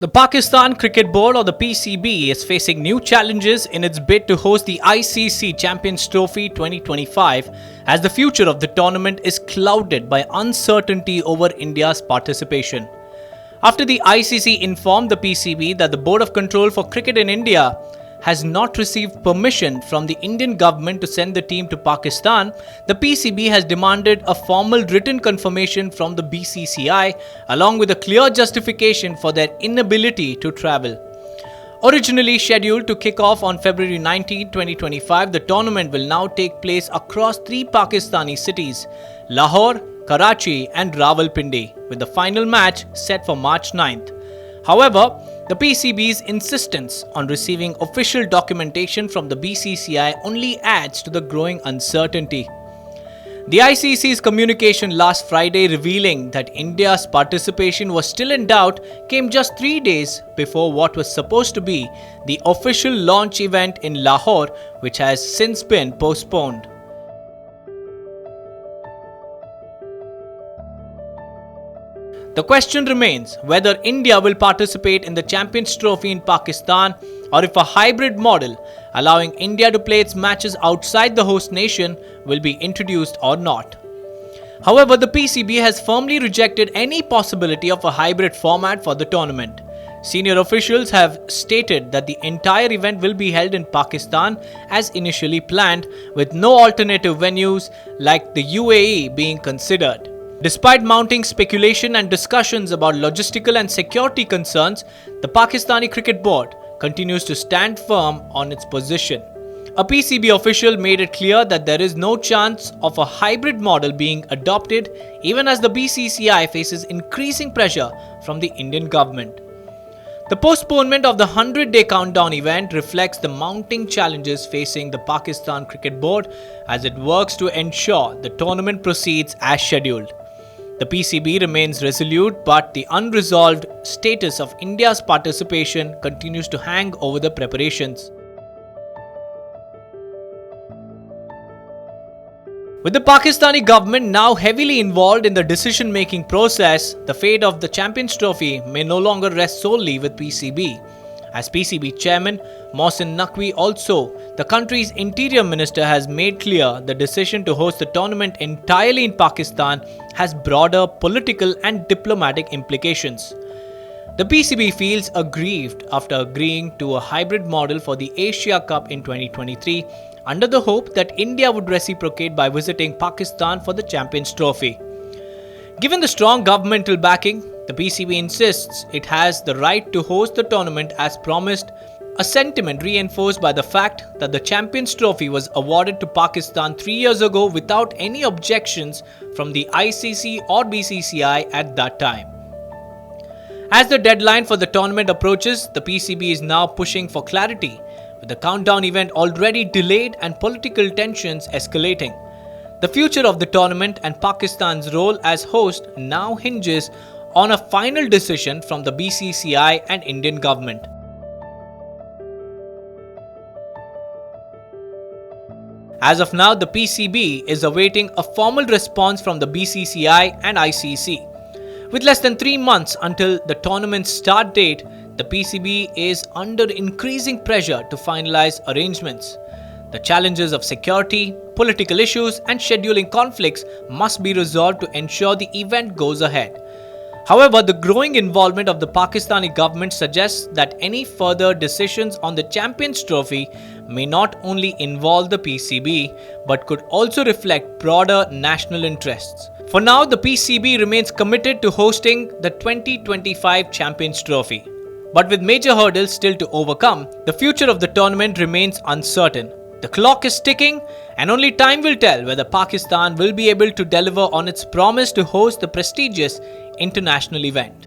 The Pakistan Cricket Board, or the PCB, is facing new challenges in its bid to host the ICC Champions Trophy 2025, as the future of the tournament is clouded by uncertainty over India's participation. After the ICC informed the PCB that the Board of Control for Cricket in India has not received permission from the Indian government to send the team to Pakistan, the PCB has demanded a formal written confirmation from the BCCI along with a clear justification for their inability to travel. Originally scheduled to kick off on February 19, 2025, the tournament will now take place across three Pakistani cities: Lahore, Karachi and Rawalpindi, with the final match set for March 9th. However, the PCB's insistence on receiving official documentation from the BCCI only adds to the growing uncertainty. The ICC's communication last Friday revealing that India's participation was still in doubt came just 3 days before what was supposed to be the official launch event in Lahore, which has since been postponed. The question remains whether India will participate in the Champions Trophy in Pakistan, or if a hybrid model allowing India to play its matches outside the host nation will be introduced or not. However, the PCB has firmly rejected any possibility of a hybrid format for the tournament. Senior officials have stated that the entire event will be held in Pakistan as initially planned, with no alternative venues like the UAE being considered. Despite mounting speculation and discussions about logistical and security concerns, the Pakistani Cricket Board continues to stand firm on its position. A PCB official made it clear that there is no chance of a hybrid model being adopted, even as the BCCI faces increasing pressure from the Indian government. The postponement of the 100-day countdown event reflects the mounting challenges facing the Pakistan Cricket Board as it works to ensure the tournament proceeds as scheduled. The PCB remains resolute, but the unresolved status of India's participation continues to hang over the preparations. With the Pakistani government now heavily involved in the decision-making process, the fate of the Champions Trophy may no longer rest solely with PCB. As PCB chairman Mohsin Naqvi, also the country's interior minister, has made clear the decision to host the tournament entirely in Pakistan has broader political and diplomatic implications. The PCB feels aggrieved after agreeing to a hybrid model for the Asia Cup in 2023 under the hope that India would reciprocate by visiting Pakistan for the Champions Trophy. Given the strong governmental backing, the PCB insists it has the right to host the tournament as promised, a sentiment reinforced by the fact that the Champions Trophy was awarded to Pakistan 3 years ago without any objections from the ICC or BCCI at that time. As the deadline for the tournament approaches, the PCB is now pushing for clarity, with the countdown event already delayed and political tensions escalating. The future of the tournament and Pakistan's role as host now hinges on a final decision from the BCCI and Indian government. As of now, the PCB is awaiting a formal response from the BCCI and ICC. With less than 3 months until the tournament's start date, the PCB is under increasing pressure to finalize arrangements. The challenges of security, political issues and scheduling conflicts must be resolved to ensure the event goes ahead. However, the growing involvement of the Pakistani government suggests that any further decisions on the Champions Trophy may not only involve the PCB but could also reflect broader national interests. For now, the PCB remains committed to hosting the 2025 Champions Trophy. But with major hurdles still to overcome, the future of the tournament remains uncertain. The clock is ticking, and only time will tell whether Pakistan will be able to deliver on its promise to host the prestigious international event.